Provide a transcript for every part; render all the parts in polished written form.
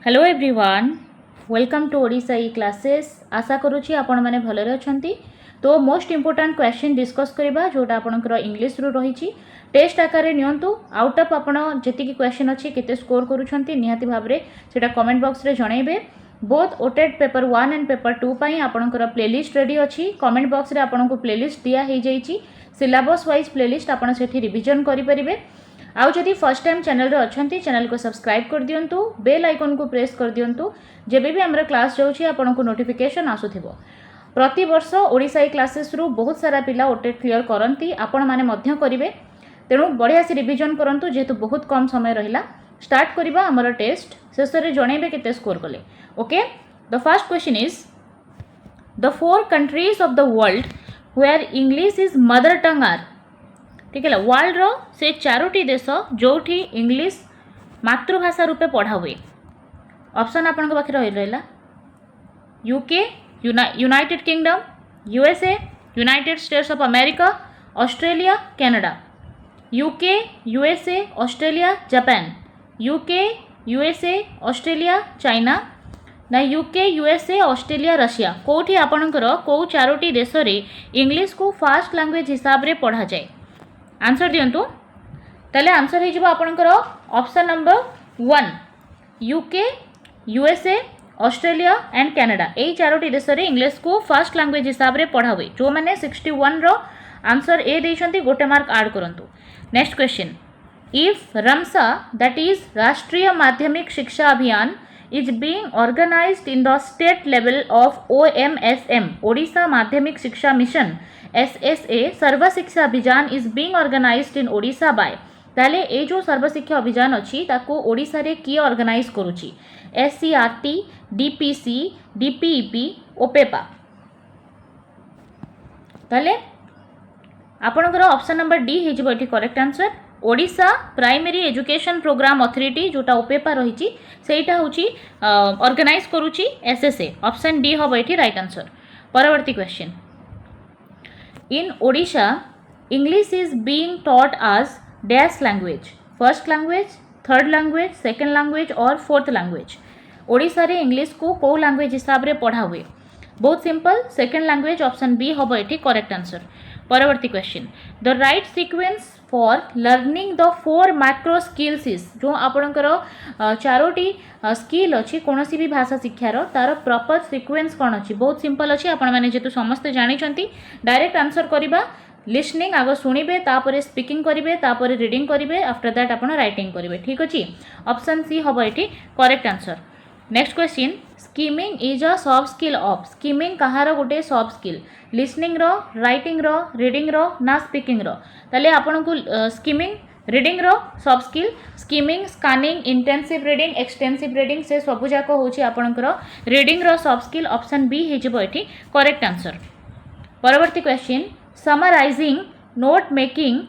Hello everyone, welcome to Odisha E classes. आशा करुँची आपण मैंने भलरे अछंती। तो मोस्ट इंपोर्टेंट क्वेश्चन डिस्कस करबा जोटा आपनकर इंग्लिश रु रही टेस्ट आकार नियंतु आउट ऑफ आपण जेतिकी क्वेश्चन अच्छी केते स्कोर करूछंती निहाती भाबरे सेटा कमेंट बॉक्स रे जणाइबे। Both OTET paper 1 and paper 2 पई आपनकर प्लेलिस्ट रेडी अच्छी। कमेंट बॉक्स रे आपनको प्लेलिस्ट दिया हे जाईची। सिलेबस वाइज प्लेलिस्ट आपण सेठी रिवीजन करि परिबे। आउ जदि फर्स्ट टाइम चैनल रे अछंती चैनल को सब्सक्राइब कर दियंतु, बेल आइकन को प्रेस कर दियंतु, जेबे भी हमर क्लास जाउची आपनको नोटिफिकेशन आसुथिबो। प्रति वर्ष ओडिशा ई क्लासेस रु बहुत सारा पिला ओटेट क्लियर करंती, आपण माने मध्य करिवे। तेणु बढ़िया से रिवीजन करंतु जेहेतु बहुत कम समय रहिला। स्टार्ट करिबा हमर टेस्ट। शेष रे जणेबे केते स्कोर कले। Okay, the first question is the 4 countries of the world where English is mother tongue are. ठीक है, वर्ल्ड रो से 4टी देश जोठी इंग्लिश मातृभाषा रूपे पढ़ा हुए। ऑप्शन आपन पाखे रहा UK, United kingdom, USA, United states of America, Australia, Canada. UK, USA, Australia, Japan. UK, USA, Australia, China ना यूके, यूएसए, ऑस्ट्रेलिया, रशिया। कोठी आपणकर को 4टी देश रे इंग्लिश को फास्ट लैंग्वेज हिसाब रे पढ़ा जाए। आंसर दियंतु। ताले आंसर हो आपणकर option number 1 UK, USA, Australia and Canada. यही 4टी देश रे इंग्लिश को फास्ट लैंग्वेज हिसाब रे पढ़ा हुए। जो मैंने 61 रो आंसर ए देइछंती गोटे मार्क ऐड करंतु। Next question, if RMSA that is Rashtriya Madhyamik शिक्षा अभियान is being organized in the state level of OMSM Odisha माध्यमिक शिक्षा मिशन SSA सर्व शिक्षा अभियान is being organized in Odisha by ताले ए जो सर्व शिक्षा अभियान अच्छी ताको ओडिशा रे किए ऑर्गेनाइज करूची SCRT, DPC, DPEP, OPEPA। ताले आपनकर ऑप्शन नंबर डी हे जिवो एठी correct answer. Odisha primary education programme authority जोटा ओपेपा रही सेटा होची ऑर्गेनाइज करूची SSA। ऑप्शन डी हबो एठी राइट आंसर। परवर्ती question, in Odisha English is being taught as dash language, first language, third language, second language और फोर्थ लैंग्वेज। ओडिशा रे इंग्लिश को को लैंग्वेज हिसाब रे पढ़ा हुए। बहुत simple, second language. Option B हबो एठी करेक्ट आंसर। परवर्ती question, the right sequence for learning the 4 micro skills is. जो आपणकर 4टी स्किल अच्छी कौन भी भाषा शिक्षार तार प्रॉपर सीक्वेंस कौन अच्छी। बहुत सिंपल अच्छी। आपण मैंने जेतु समस्ते जानिछंती डायरेक्ट आंसर करिबा। लिसनिंग आग शुणिबे, तापर स्पीकिंग करिबे, तापर रीडिंग करिबे, आफ्टर दैट आपण राइटिंग करिबे। ठीक अछि, ऑप्शन सी हबो एठी correct answer. Next question, skimming is a sub skill of. Skimming कहार गोटे सब स्किल, लिसनिंग रो, राइटिंग रो, रीडिंग रो ना स्पीकिंग रो। ताले आपन को स्कीमिंग, रीडिंग रो sub skill, skimming, scanning, intensive reading, extensive reading से सबु जाक होची आपनकर रीडिंग रो सब स्किल। ऑप्शन बी हे जिवो एठी करेक्ट आंसर। परवर्ती question, summarising, note making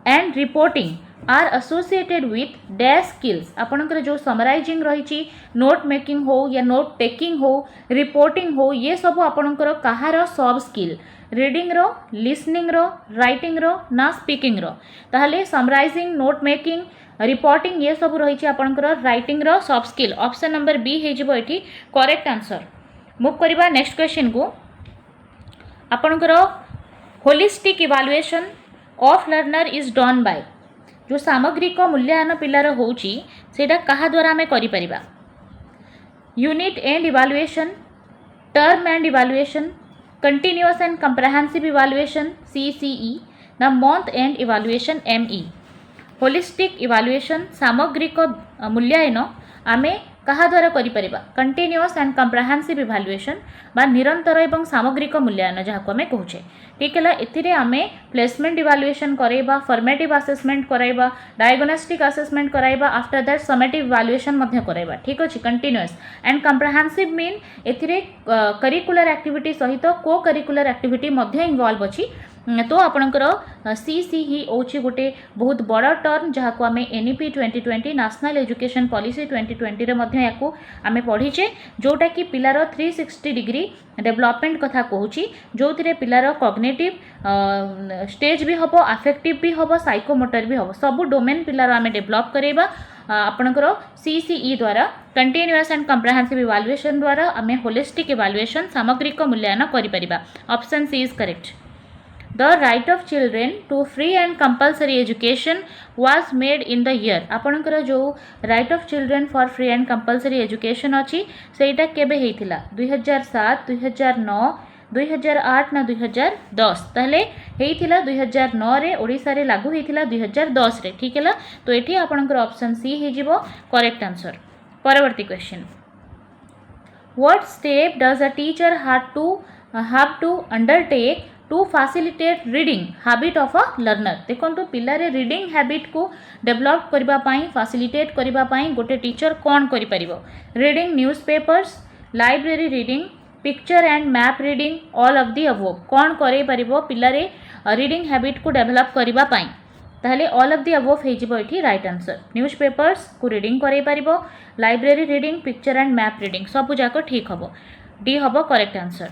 and reporting are associated with dash skills. आपनकर जो समराइजिंग रही, नोट मेकिंग हो या नोट टेकिंग हो, रिपोर्टिंग हो, ये सब आपनकर कहार सब स्किल, रीडिंग रो, लिसनिंग रो, राइटिंग रो ना स्पीकिंग रो। ताहले समराइजिंग, नोट मेकिंग, रिपोर्टिंग ये सब रही आपनकर राइटिंग रो sub skill. Option number B हे जिवो एठी करेक्ट आंसर। मूव करबा नेक्स्ट क्वेश्चन को। आपनकर holistic evaluation of learner is done by. जो सामग्रिक मूल्यांकन पिलार होची सेटा कहा द्वारा हमें करि परिबा। Unit end evaluation, term end evaluation, continuous and comprehensive evaluation CCE ना month end evaluation ME। Holistic evaluation सामग्रिक मूल्यांकन आमे कहा द्वारा करि परिबा। कंटिन्यूअस एंड कंप्रेहेंसिव इवैल्यूएशन बा निरंतर एवं सामग्रिक मूल्यांकन जहाको आमे कहूचे। ठीक है, एथिरे आमे प्लेसमेंट इवैल्यूएशन कराइबा, फॉर्मेटिव असेसमेंट कराइबा, डायग्नोस्टिक असेसमेंट कराइबा, आफ्टर दैट समेटिव इवैल्यूएशन मध्य कराइबा। ठीक अछि, कंटिन्यूअस एंड कंप्रेहेंसिव मीन एथिरे करिकुलर एक्टिविटी सहित को करिकुलर एक्टिविटी मध्य इन्वॉल्व अछि। तो आपणकर CC ही होची गोटे बहुत बड़ टर्म जहाको आमे NEP 2020 नेशनल एजुकेशन पॉलिसी 2020 रे मध्य याकू आमे पढ़ीचे, जोटा कि पिलार 360 डिग्री डेवलपमेंट कथा कहूची, जो थिरे पिलार कॉग्निटिव स्टेज भी हबो, अफेक्टिव भी हबो, साइकोमोटर भी हबो, सब डोमेन पिलार आमे डेवलप करेबा आपणकर CCE द्वारा कंटिन्यूअस एंड कंप्रिहेंसिव इवैल्यूएशन द्वारा आम होलिस्टिक इवैल्यूएशन सामग्रिक मूल्यांकन करिपरिबा। Option C is correct. The right of children to free and compulsory education was made in the year। आपणकर जो right of children for free and compulsory education अच्छी सेटा केबे हेइथिला 2007 2009 2008 ना 2010 ताहले हेइथिला 2009 रे ओडिसा रे लागू हेइथिला 2010 रे ठीक है। तो एठी आपणकर ऑप्शन सी हे जिवो करेक्ट आंसर। परवर्ती question what step does a teacher have to undertake to facilitate reading habit of a learner। देखो पिलारे रीडिंग हैबिट को डेवलप करबा पाई फैसिलिटेट करबा पाई गोटे टीचर कौन करि परिबो। Reading newspapers, library reading, picture and map reading, all of the above कौन करे परिबो पिलारे रीडिंग हैबिट को डेवलप करबा पाई। ताहले ऑल ऑफ दी अबव हे जिवो एठी राइट आंसर। न्यूज़पेपर्स को रीडिंग करे परिबो, library reading, picture and map reading सब जाक ठीक हबो। डी हबो correct answer.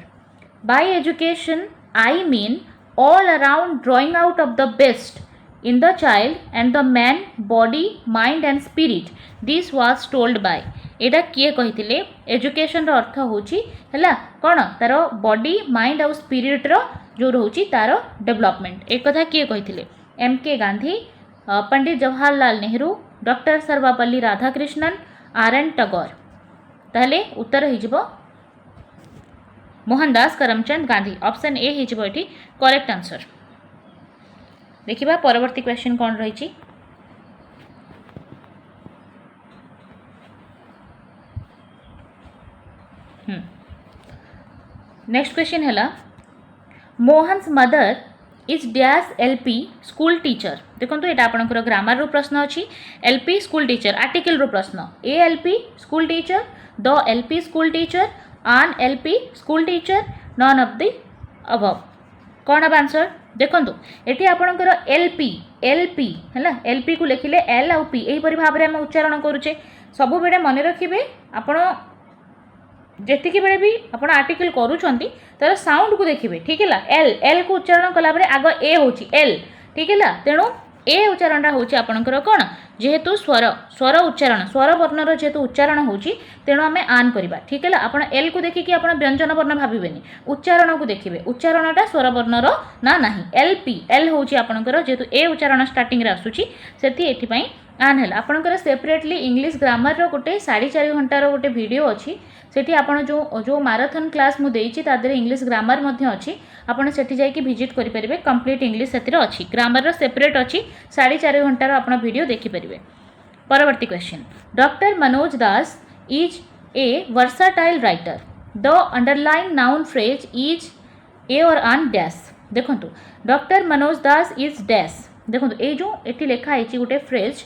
Bye education I mean all around drawing out of the best in the child and the man body mind and spirit this was told by। एटा किए कहिथिले education रो अर्थ होची हला कोन तारो body mind और spirit रो जो रहउची तारो development. एक कथा किए कहिथिले MK Gandhi, Pandit Jawaharlal Nehru, doctor Sarvepalli Radhakrishnan, RN Tagore. ताहले उत्तर हे जिवो मोहनदास करमचंद गांधी। ऑप्शन ए हे जिवो एठी करेक्ट आंसर। देखिबा परवर्ती क्वेश्चन कोन रहिछि। नेक्स्ट क्वेश्चन हैला Mohan's mother is dash LP school teacher. देखो ये आपंकर ग्रामर रो प्रश्न अच्छी LP स्कूल टीचर आर्टिकल रो प्रश्न a LP school teacher, the LP school teacher, an LP school teacher, none of the above कौन अब आंसर। देखो ये आपंकर LP है LP को लिखिले L और P यहीपरि भाव में आम उच्चारण करुचे सब बेले मन रखिए। आपण जेतिकी बेले भी आप आर्टिकल करूँच तार साउंड को देखिए ठीक है। L को उच्चारण कलापर आग ए होची L ठीक है। तेणु ए उच्चारण होची आपणकर कौन जेहेतु स्वर उच्चारण स्वर वर्णर जेहेतु उच्चारण होची तेणु आम आन करवा ठीक है। आप एल को देखिए आप व्यंजन वर्ण भावेनि उच्चारण को देखिए उच्चारणटा स्वर वर्णर ना नहीं LP एल होची आपणकर जेहेतु ए उच्चारण स्टार्टिंग रे आसुची सेति एथिपई आन है। आपणकर सेपरेटली इंग्लिश ग्रामर रो गोटे 4.5 घंटार गोटे वीडियो अच्छी सेठी आपण जो मैराथन क्लास मु देइछि ता देरे इंग्लिश ग्रामर मध्ये अछि आपण सेठी जाई कि विजिट करि परिबे। कंप्लीट इंग्लिश सेतिर अछि ग्रामर रो सेपरेट अछि 4.5 घंटार आपण वीडियो देखि परिबे। परवर्ती question doctor Manoj Das is a versatile writer the underline noun phrase is a और आन डैश। देखंतु doctor Manoj Das is dash. देखंतु ए जो एठी लेखा आइछि गोटे फ्रेज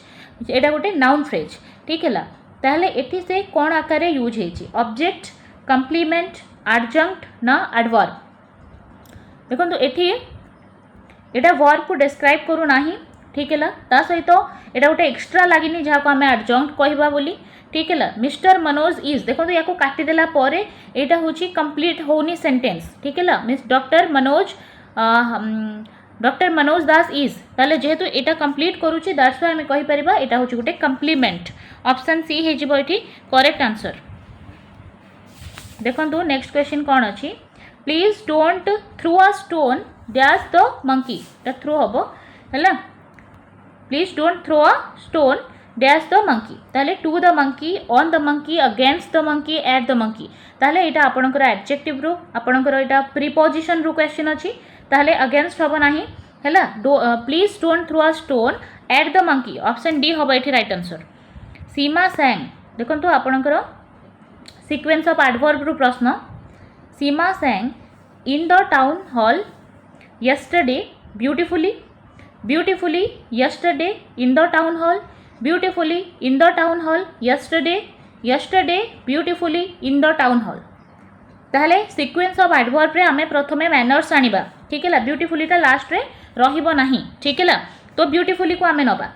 एटा गोटे नाउन फ्रेज ठीक है। ताहले एठी से कौन आकार यूज है ऑब्जेक्ट, कम्प्लीमेंट, एडजंक्ट ना एडवर्ब। देखो एठी एटा वर्ब को डिस्क्राइब करू नाही ठीक है। ता सहित एटा गोटे एक्स्ट्रा लागिनी जहाँ को आम एडजंक्ट कहबा बोली ठीक है। मिस्टर मनोज इज देखो या काटिदेला परे एटा होची कंप्लीट होनी सेंटेंस ठीक है। Means doctor Manoj Das is ताले जेहेतु एटा कंप्लीट करूची दैट्स व्हाई हमें कहि परिबा एटा होची गोटे कंप्लीमेंट। ऑप्शन सी हे जिवो एठी करेक्ट आंसर। देखंतु नेक्स्ट क्वेश्चन कोन अछि please don't throw a stone dash the monkey ता थ्रो हबो हैला। Please don't throw a stone dash the monkey ताले to the monkey, on the monkey, against the monkey, at the monkey ताले एटा आपनकर adjective रो आपनकर एटा प्रीपोजिशन रो question अछि ताहले अगेंस्ट हबो नाही हैला। Please don't throw a stone at the monkey option D हबो एठी राइट आंसर। सीमा सैंग देखंतु आपनकर सीक्वेंस ऑफ एडवर्ब रो प्रश्न Seema sang in the town hall yesterday beautifully, beautifully yesterday in the town hall, beautifully in the town hall yesterday, yesterday beautifully in the town hall। ताहले sequence of adverb रे आमे प्रथमे manners आनिबा ठीक है। Beautifully टा last रे रहिबो नाही ठीक है। तो ब्यूटीफुली को आमे नबा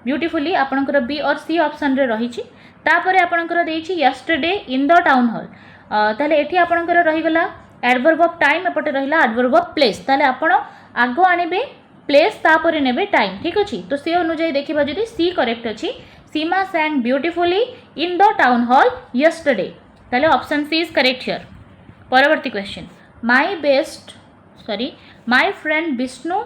ब्यूटीफुली आपनकर बी और सी ऑप्शन रे रहिछि तापरे आपनकर देइछि yesterday in the town hall। ताहले एठी आपनकर रहिगला एडवर्ब ऑफ टाइम एपटे रहिला एडवर्ब ऑफ प्लेस ताहले आपण आगो आनिबे प्लेस तापरे नेबे टाइम ठीक अछि। तो से अनुसार देखिबा जदि सी करेक्ट अछि Seema sang beautifully in the town hall yesterday. ताले option C is correct here. परवर्ती question. My friend Vishnu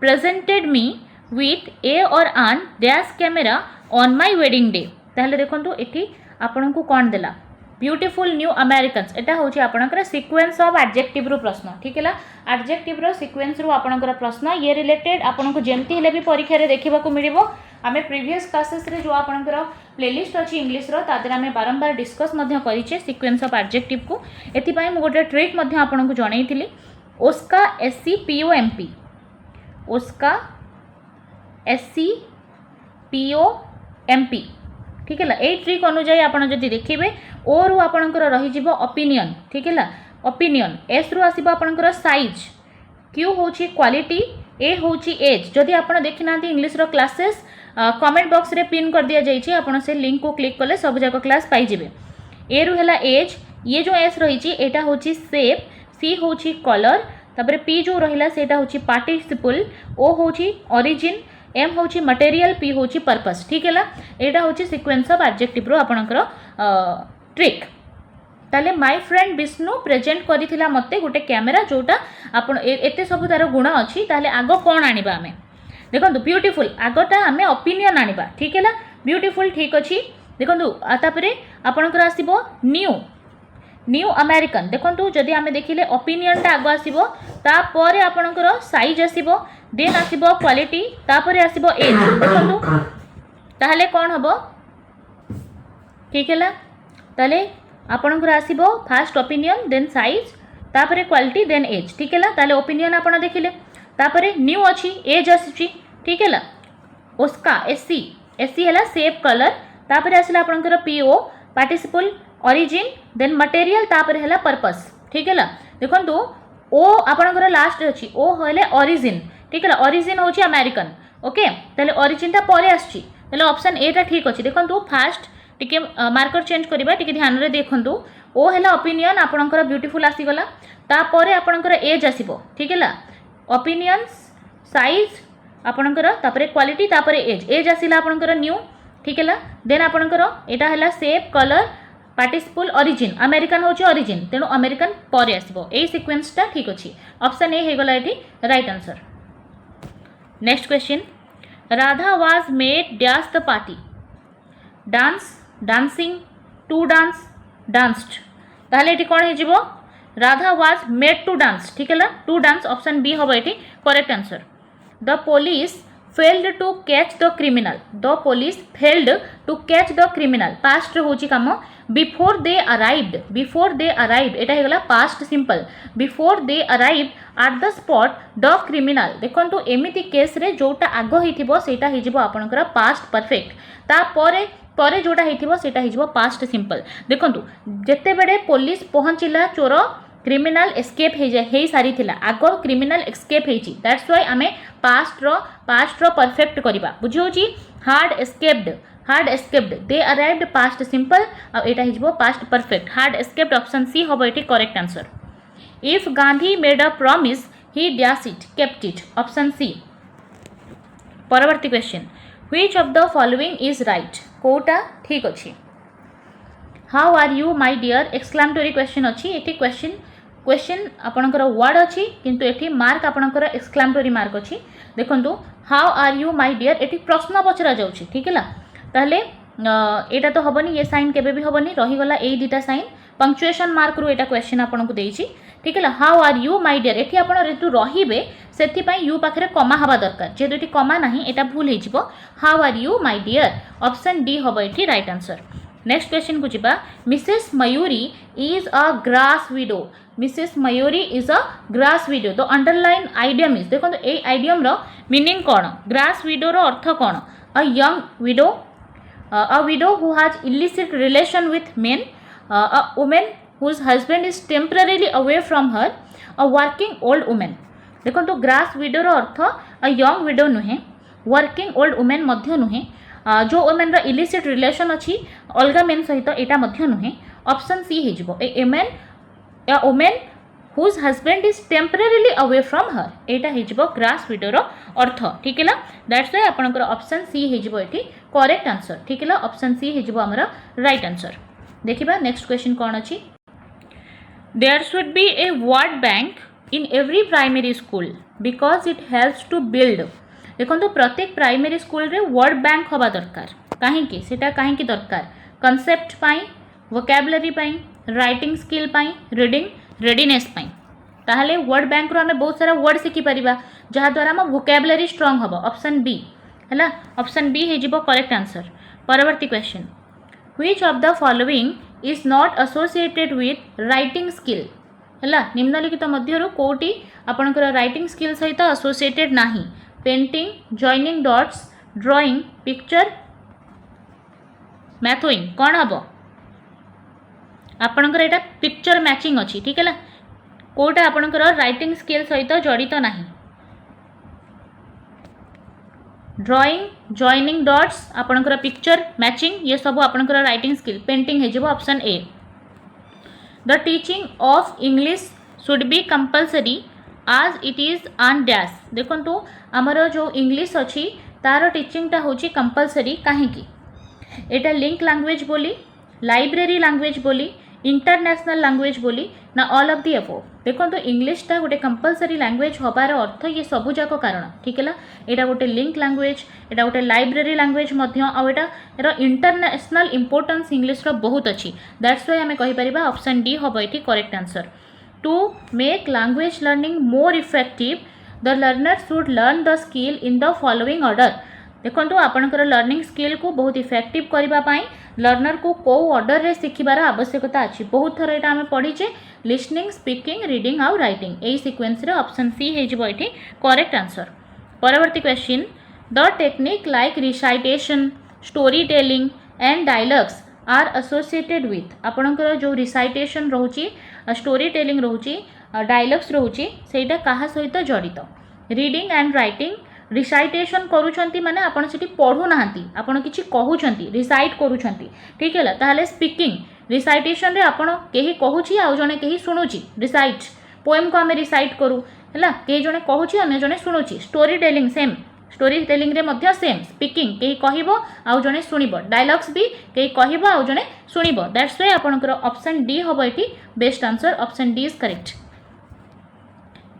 presented me with a or an dash camera on my wedding day. ताले देखंतु एठी आपन को कोन देला ब्यूटीफुल न्यू अमेरिकन्स. एटा होची आपनकर सीक्वेंस ऑफ एडजेक्टिव रो प्रश्न. ठीक है, एडजेक्टिव रो सीक्वेंस रो आपनकर प्रश्न ये रिलेटेड आपन को जेमती हेले भी परीक्षा रे देखिबा को मिलिबो. आमे प्रीवियस क्लासेस रे जो आपनकर प्लेलिस्ट अछि इंग्लिश रो तादर आमे बारंबार डिस्कस मध्य करिचे सीक्वेंस ऑफ एडजेक्टिव को. एथि पई मु गोटे ट्रिक मध्य आपन को जणैथिली. Oska SCPOMP Oska SCPOMP. ठीक है, ए ट्रिक अनुसार आपन जदि देखिबे ओ रु आपनकर रही जिवो ओपिनियन. ठीक है, ओपिनियन. एस रु आसीबो आपनकर साइज. क्यू होची क्वालिटी. ए होची एज. जदि आपन देखिनांती इंग्लिश रो क्लासेस कमेंट बॉक्स रे पिन कर दिया जाइए. आपन से लिंक को क्लिक कले सब जाक क्लास पाई जिवे. ए रु हैला एज. ये जो एस रही ची एटा होची शेप. सी होची कलर. तापर पी जो रहिला सेटा होची पार्टिसिपल. ओ होची ओरिजिन. एम होची मटेरियल. पी होची पर्पस. ठीक है, एटा होची सीक्वेंस ऑफ एडजेक्टिव रो आपनकर ट्रिक. ताले माय फ्रेंड विष्णु प्रेजेंट करिथिला मते गोटे कैमेरा जोटा आपण एते सब तार गुण अछि. ताले आगो कोन आनिबा हमें देखंतु ब्यूटीफुल आगोटा हमें ओपिनियन आनिबा. ठीक है, ब्यूटीफुल ठीक अछि. देखंतु तापरे आपनकर आसीबो न्यू अमेरिकन. देखंतु जदि आमे देखिले ओपिनियन ता आगो आसीबो तापरे आपनकर साइज आसीबो देन आसीबो क्वालिटी तापरे आसीबो एज. देखंतु ताहले कोन हबो. ठीक है, ताले आपनकर आसीबो फास्ट ओपिनियन देन साइज तापरे क्वालिटी देन एज. ठीक है, ताले ओपिनियन आपण देखिले तापरे न्यू अछि एज आसी. ठीक है, ओस्का SC हैला शेप कलर तापरे आसिला आपनकर PO participle origin then material तापरे हैला पर्पस. ठीक है, देखंतु ओ आपनकर लास्ट अछि ओ होले ओरिजिन. ठीक है, ओरिजिन होची अमेरिकन. ओके, ताले ओरिजिन ता परे आछि. ताले ऑप्शन ए ता ठीक अछि. देखंतु फास्ट टिके मार्कर चेंज करिबा. टिके ध्यान रे देखंतु ओ हैला ओपिनियन आपनकर ब्यूटीफुल आसी गला. तापरे आपनकर एज आसीबो. ठीक है, ओपिनियंस साइज आपनकर तापरे क्वालिटी तापरे एज आसिला आपनकर न्यू. ठीक है, देन आपनकर एटा हैला shape colour participle origin. American होची ओरिजिन तेणु अमेरिकन परे आसीबो. ए सीक्वेंस ता ठीक अछि. ऑप्शन ए हे गला एठी right answer. Next question. Radha was made dash the party. Dance dancing to dance danced. ताहले एठी कोन हे जिवो Radha was made to dance. ठीक है, टू डांस ऑप्शन बी हबो एठी correct answer. The police failed to catch the criminal. The police failed to catch the criminal. past होची काम before they arrived Etah हेगला past simple. before they arrived at the spot the criminal. देखंतु एमिति case रे जोटा आगो हिथिबो सेटा हिजिबो आपनकर past perfect. ता परे जोटा हिथिबो सेटा हिजिबो past simple. देखंतु जेते बेडे पुलिस पहुंचिला चोर क्रिमिनाल एस्केप हे सारी थिला. आगो क्रिमिनाल एस्केप हेची. दैट्स व्हाई आमे पास्ट रो परफेक्ट करिबा. बुझी होची had escaped they arrived past simple आ एटा हिजबो past perfect. Had escaped option C हबो एटी correct answer. If Gandhi made a promise he dash it kept it. Option C. परवर्ती question. Which of the following is right. कोटा ठीक अछि. How are you my dear exclamatory question अछि. एटी question आपणकर word अच्छी किंतु एठी मार्क आपणकर एक्सक्लेमेटरी मार्क अच्छी. देखंतु how are you my dear एठी प्रश्न पचरा जाउछि. ठीक है, ताहले एटा तो हबनी ये साइन केबे भी हबनी रही गला ए दुटा साइन पंक्चुएशन मार्क रु एटा क्वेश्चन आपन को देइछि. ठीक है, how are you my dear एठी आपन ऋतु रहिबे सेथि पई यू पाखरे कमा हबा दरकार. जेतु एठी कमा नाही एटा भूल हे जिवो. How are you my dear option D हबो एठी राइट आंसर. नेक्स्ट क्वेश्चन को जिबा. Mrs Mayuri is a grass widow. Mrs Mayuri is a grass widow. The underline idiom is. देखो ए आइडियम रो मीनिंग कोन. ग्रास विडो रो अर्थ कोन. A young widow, a widow who has illicit relation with men, a woman whose husband is temporarily away from her, a working old woman. देखो तो grass widow रो अर्थ अ यंग विडो नुहे, working old women मध्य नुहे, जो women रो illicit relation अछि अलगा मेन सहित एटा मध्य नुहे. ऑप्शन सी हे जिवो a woman whose husband is temporarily away from her. एटा हे जिवो ग्रास विडो रो अर्थ. ठीक है, दैट्स व्हाई आपनकर ऑप्शन सी हे जिवो एठी करेक्ट आंसर ठीक है ऑप्शन सी हो आमर राइट आंसर देखिबा नेक्स्ट क्वेश्चन कौन अछि there should be a word bank in every primary school because it helps to build देखो प्रत्येक प्राइमरी स्कूल रे वर्ड बैंक हवा दरकार कहीं सेटा कहीं दरकार कॉन्सेप्ट पाई वोकैबुलरी पाई राइटिंग स्किल पाई रीडिंग रेडीनेस पाई ताहले वर्ड बैंक रो हमें बहुत सारा वर्ड शिखि परिबा जहा द्वारा हम वोकैबुलरी स्ट्रांग हबो ऑप्शन बी हैला ऑप्शन बी हे जिवो करेक्ट आंसर परवर्ती question which of the following is not associated with writing skill हैला निम्नलिखित मध्यरु कोटी आपनकर राइटिंग स्किल सहित एसोसिएटेड नाही painting joining dots drawing picture मैथोइंग कौन हम आपणकर एटा पिक्चर मैचिंग अच्छी ठीक है कोटा आपणकर राइटिंग स्किल सहित जड़ित नाही ड्राइंग जॉइनिंग डॉट्स आपणकर पिक्चर मैचिंग ये सब आपणकर राइटिंग स्किल पेंटिंग है जो option A the teaching of English should be compulsory आज इट इज ऑन डैश देखो आमर जो इंग्लिश अच्छी तार टीचिंगटा होची कंपलसरी कहीं एटा लिंक लैंग्वेज बोली लाइब्रेरी लैंग्वेज बोली इंटरनेशनल लैंग्वेज बोली ना ऑल ऑफ दी अबव देखो तो इंग्लिशटा गोटे कंपलसरी लैंग्वेज हबार अर्थ ये सबुजाक कारण ठीक है यहाँ गोटे लिंक लैंग्वेज यहाँ गोटे लाइब्रेरी लैंग्वेज एटा इंटरनेशनल इंपोर्टेंस इंग्लिश रो बहुत अच्छी दैट्स व्हाई आम कहीपर ऑप्शन डी हम ये correct answer to make language learning more effective the learner should learn the skill in the following order देखो आपणकर लर्निंग स्किल को बहुत इफेक्टिव करने लर्नर को कौ ऑर्डर रे शिखिबार आवश्यकता अच्छी बहुत थर यहाँ आम पढ़ीचे लिसनिंग स्पीकिंग रीडिंग आउ राइटिंग यही सिक्वेन्स रे ऑप्शन सी हो करेक्ट आंसर परवर्ती question the technique like recitation story telling and dialogues are associated with आपणकर जो रिसाइटेशन रोची स्टोरी टेलिंग रोची डायलॉग्स रोची सेटा कहा सहित जड़ित रीडिंग एंड राइटिंग रिसाइटेशन करूछंती माने आपण सेठी पढ़ू नाहंती आपण किछि कहूछंती रिसाइट करूछंती ठीक है ताहले स्पीकिंग रिसाइटेशन रे आपण केही कहूछि आ जने केही सुनुछि रिसाइट पोएम को हमें रिसाइट करू हैला केही जने कहूछि अन्य जने सुनुछि story telling same story telling रे मध्य सेम स्पीकिंग केही कहिबो आ जने सुनिबो डायलॉग्स भी केही कहिबो आ जने सुनिबो दैट्स व्हाई आपनकर ऑप्शन डी होबो एठी best answer option D is correct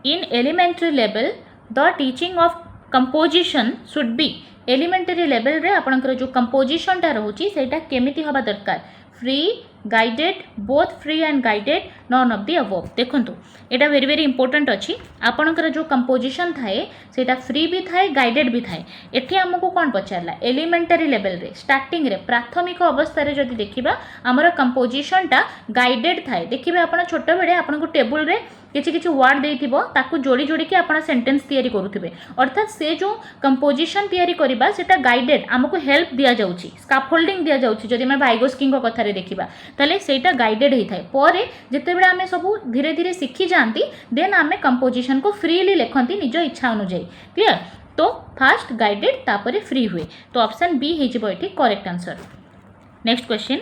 in elementary level the teaching of composition should be elementary level रे आपनकर जो कंपोजिशन टा रहउची सेटा केमिति हबा दरकार free guided both free and guided none of the above देखंतु एटा वेरी वेरी इंपोर्टेंट अच्छी आपनकर जो कंपोजिशन थाए सेटा फ्री भी थाए गाइडेड भी थाए एठी हमको कौन पचारला एलिमेंटरी लेवल रे स्टार्टिंग रे प्राथमिक अवस्था रे जदि देखिबा हमर कंपोजिशन टा गाइडेड थाए देखिबे आपण छोट बेडे आपण को टेबल रे किछि किछि वर्ड देइथिबो ताकू जोड़ी जोड़ी के आपण सेंटेंस तैयारी करूथिबे अर्थात से जो कंपोजिशन तैयारी करिबा सेटा गाइडेड हमको हेल्प दिया जाउची स्काफोल्डिंग दिया जाउची जदि मैं वाइगोस्की को कथा रे देखिबा ताले सेटा गाइडेड ही थाए परे जते बेडे हमें सब धीरे धीरे सीखी जानती देन आमे कंपोजिशन को फ्रीली लिखंती निज इच्छा अनुसार क्लियर तो फास्ट गाइडेड तापरे फ्री हुए तो ऑप्शन बी हे जिवो एठी correct answer next question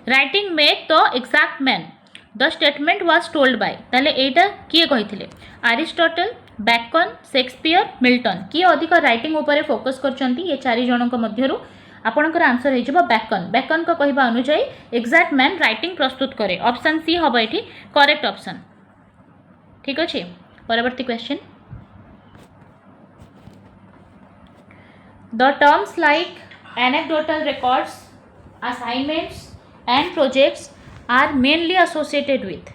writing make the exact man the statement was told by ताले एटा किए कहिथिले अरिस्टोटल बैकन शेक्सपियर मिल्टन किए अधिक राइटिंग ऊपर फोकस करछंती ये चारि जनक मध्यरु आपनकर आंसर हे जबो बैकन को कहबा अनुसार एग्जैक्ट मैन राइटिंग प्रस्तुत करे ऑप्शन सी हबो एठी करेक्ट ऑप्शन ठीक अछि परवर्ती question the terms like anecdotal records assignments and projects are mainly associated with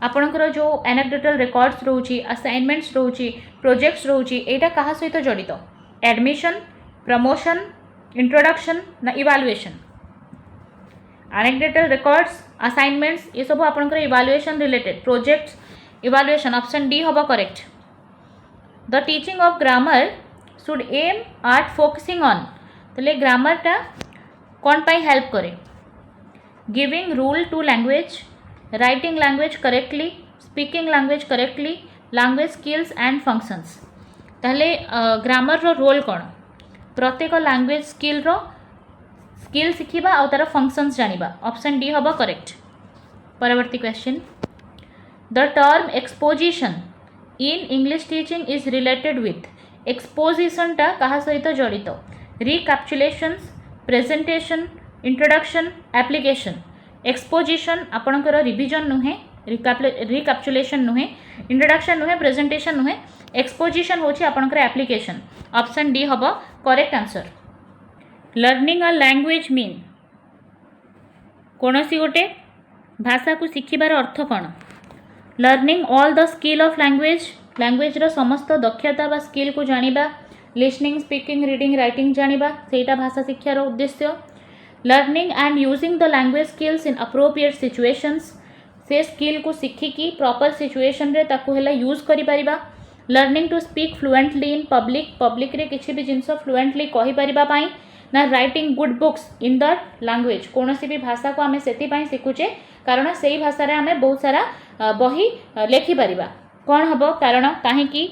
आपणकर जो एनेक्डोटल रिकॉर्ड्स रोची असाइनमेंट्स रोची प्रोजेक्ट्स रोची एटा कहा सहित जड़ित एडमिशन प्रमोशन इंट्रोडक्शन ना इवैल्यूएशन एनेक्डोटल रिकॉर्ड्स असाइनमेंट्स ये सब आपणकर evaluation related projects evaluation option D होबो correct the teaching of grammar should aim at focusing on तले ग्रामर टा कौन पाई हेल्प करे giving rule to language writing language correctly speaking language correctly language skills and functions ताहले grammar रो role कौन प्रत्येक language skill रो skill शिखिबा आ तार functions जानिबा option D होबो करेक्ट परवर्ती question the term exposition in English teaching is related with exposition टा कहा सहित जड़ित रिकैप्चुलेशंस presentation introduction application exposition आपणकर रिविजन नुहे रिकैप्चुलेशन नुहे इंट्रोडक्शन नुहे प्रेजेंटेशन नुहे एक्सपोजिशन होची आपणकर एप्लिकेशन ऑप्शन डी हबो correct answer learning a language mean कोनोसी गोटे भाषा को शिखिबार अर्थ कौन learning all the skill of language रो समस्त दक्षता बा स्किल को जानिबा लिसनिंग स्पीकिंग रीडिंग राइटिंग जानिबा सेटा भाषा शिक्षार उद्देश्य learning and using the language skills in appropriate situations से स्किल को शिखिकी प्रॉपर सिचुएशन रे ताकू हेला यूज करि परिबा learning to speak fluently in public रे किछि भी जिंस फ्लुएंटली कहि परिबा पाई ना writing good books in the language कौन सी भी भाषा को आम से शिखुचे कारण से ही भाषा आम बहुत सारा बही लेखिपर कौन हम कारण कहीं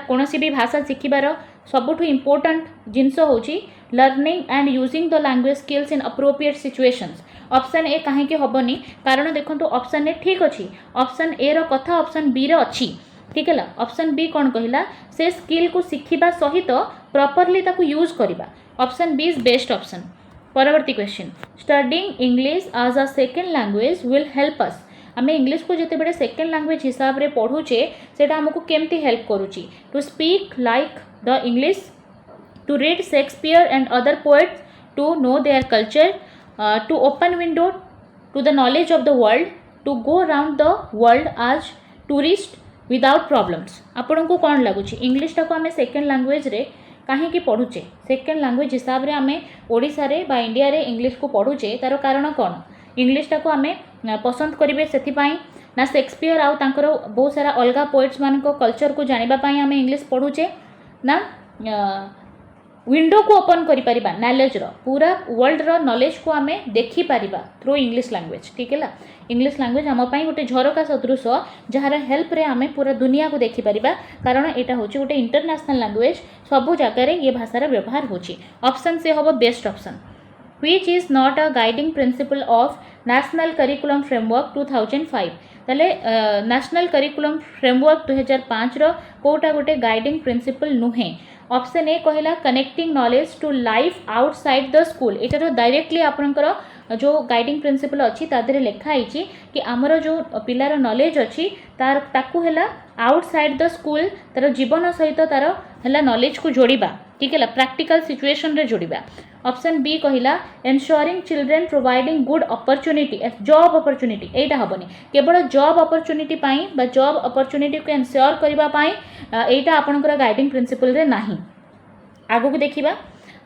कौन सी भी भाषा शिखिबार सबुठ इम्पोर्टाट जिनस होची learning and using the language skills in appropriate situations option A कहीं हेनी कारण देखो ऑप्शन ए ठीक अच्छी ऑप्शन ए रो कथा ऑप्शन बी रे अच्छी ठीक है ऑप्शन बी कौन कहला से स्किल को शिखिबा सहित प्रॉपर्ली ताकू यूज करबा option B is best option परवर्ती question studying English as a second language will help us आम इंग्लिश को जिते बड़े सेकेंड लैंग्वेज हिसाब से पढ़ुचे सेटा हमको केमती हेल्प करुची to speak like the English to read Shakespeare and other poets to know their culture to open window to the knowledge of the world to go around the world as tourist without problems आपन को कौन लगुच English टाक आम second language रे कहीं पढ़ुचे second language हिसाब से आम ओडिशा रे बा इंडिया रे इंग्लिश को पढ़ुचे तार कारण कौन इंग्लिश टाक आम पसंद करेंगे से ना शेक्सपियर आउ तांकर बहुत सारा अलग पोएट्स मान कल्चर को जानापी आम इंग्लिश पढ़ुचे ना विंडो को ओपन करिपरिबा नॉलेज रो पूरा वर्ल्ड रो नॉलेज को आम देखिपर थ्रू इंग्लिश लैंग्वेज ठीक है इंग्लिश लैंग्वेज आम गोटे झरका सदृश जार हेल्प रे आम पूरा दुनिया को देखिपर कारण यहाँ हूँ गोटे इंटरनेशनल लैंग्वेज सबू जगार ये भाषार व्यवहार होची ऑप्शन से हम best option which is not a guiding principle of national curriculum framework 2005 ताले नेशनल करिकुलम फ्रेमवर्क 2005 रो कोटा गोटे गाइडिंग प्रिंसिपल नुहे ऑप्शन ए कहला connecting knowledge to life outside the school एटार डायरेक्टली आपनकर जो गाइडिंग प्रिंसिपल अच्छी तादरे लिखाई कि आमर जो पिलार नॉलेज अच्छी तार ताकू हेला आउटसाइड द स्कूल तार जीवन सहित तार हेला नॉलेज को जोड़िबा ठीक है प्रैक्टिकल सिचुएशन रे जोड़िबा ऑप्शन बी कहला ensuring children providing good opportunity job opportunity एटा हबनी केवल जॉब अपॉर्चुनिटी पाई बा जॉब अपॉर्चुनिटी को एनश्योर करबा पाई एटा आपनकर गाइडिंग प्रिंसिपल रे नाही आगो को देखिबा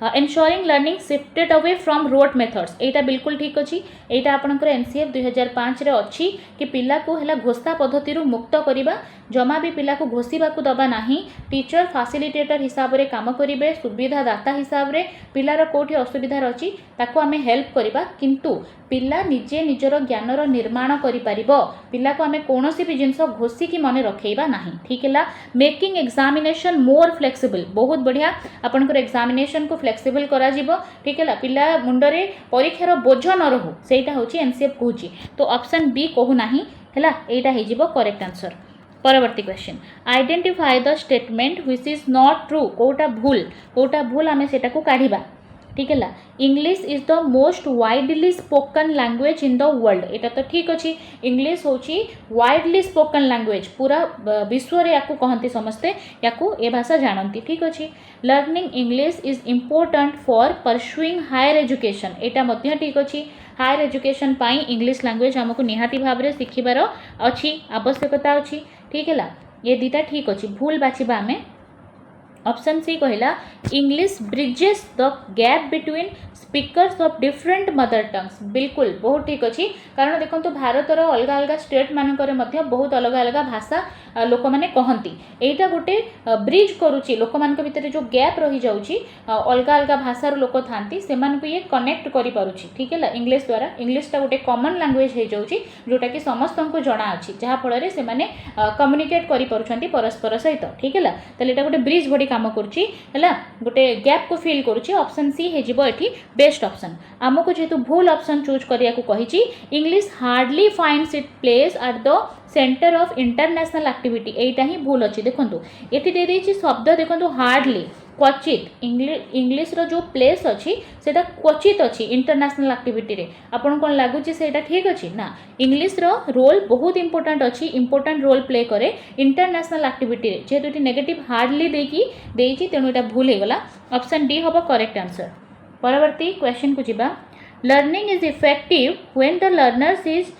ensuring learning shifted away from rote methods एटा बिल्कुल ठीक अच्छी एटा आपनकर एनसीएफ 2005 रे अच्छी कि पिला को हेला घोषा पद्धति रु मुक्त करिबा जमा भी पिला को घोषिबा को दबा नाही टीचर फैसिलिटेटर हिसाब रे काम करिवे सुविधा दाता हिसाब रे पिलार कोठी असुविधा अछि ताको आमे हेल्प करिबा किंतु पिला निजे निजर ज्ञानर निर्माण करि परिबो पिला को आमे कोनोसी भी जिंस घोषी की मने रखेबा नाही ठीक है मेकिंग एग्जामिनेशन मोर फ्लेक्सिबल बहुत बढ़िया आपनकर एग्जामिनेशन को फ्लेक्सिबल करा जिवो ठीक है पिला मुंडरे परीक्षार बोझ न रहू सेटा होची एनसीएफ कहूची तो ऑप्शन बी कहू नाही हैला एटा हे जिवो करेक्ट आंसर परवर्ती question identify the statement which is not true कोटा भूल आमे सेटा को काढिबा ठीक है English is the most widely spoken language in the world एटा तो ठीक अच्छी इंग्लिश होची वाइडली स्पोकन लैंग्वेज पूरा विश्व रे याकू कहंती समस्ते याकू ए भाषा जानती ठीक अच्छी learning English is important for pursuing higher education एटा मध्य ठीक अच्छी हायर एजुकेशन पाई इंग्लिश लैंग्वेज आमको निहाती भाव में शिखिबार अच्छी आवश्यकता अच्छी ठीक है ये दीटा ठीक अच्छी भूल बाछिबा आमे ऑप्शन सी कहला English bridges the gap between speakers of different mother tongues बिल्कुल बहुत ठीक अच्छी कारण देखो भारतर अलग अलग स्टेट मानकर बहुत अलग अलग भाषा लोक मैंने कहती यहाँ गोटे ब्रिज करुच्ची लोक मान भितर जो गैप रही जाऊँगी अलग अलग भाषार लोक था से ये कनेक्ट करुच्ची ठीक है इंग्लिश द्वारा इंग्लिशटा गोटे कॉमन लैंग्वेज हो जाऊँगी जोटा कि समस्त को जना अच्छी जहाँफल से कम्युनिकेट कर परस्पर सहित ठीक है तो यहाँ गोटे ब्रिज भड़ी काम करुच्ची गोटे गैप को फिल करुच्ची ऑप्शन सी हो बेस्ट ऑप्शन आमको जेहेतु भूल ऑप्शन चूज करिया को कहिची English hardly finds it place at the centre of international activity एटा ही भूल अच्छी देखो ये दे देछि शब्द देखो हार्डली क्वचित इंग्लिश रो जो प्लेस अच्छी सेटा क्वचित अच्छी इंटरनेशनल एक्टिविटी रे आपन कोन लागुची सेटा ठीक अच्छी ना इंग्लिश रो रोल बहुत इंपोर्टेंट अच्छी इंपोर्टेंट रोल प्ले करे इंटरनेशनल एक्टिविटी रे जेहेतु नेगेटिव हार्डली देकी देछि तेणु एटा भूल हे गला ऑप्शन डी हबो करेक्ट आंसर। परवर्ती क्वेश्चन को जिबा learning is effective when the learners is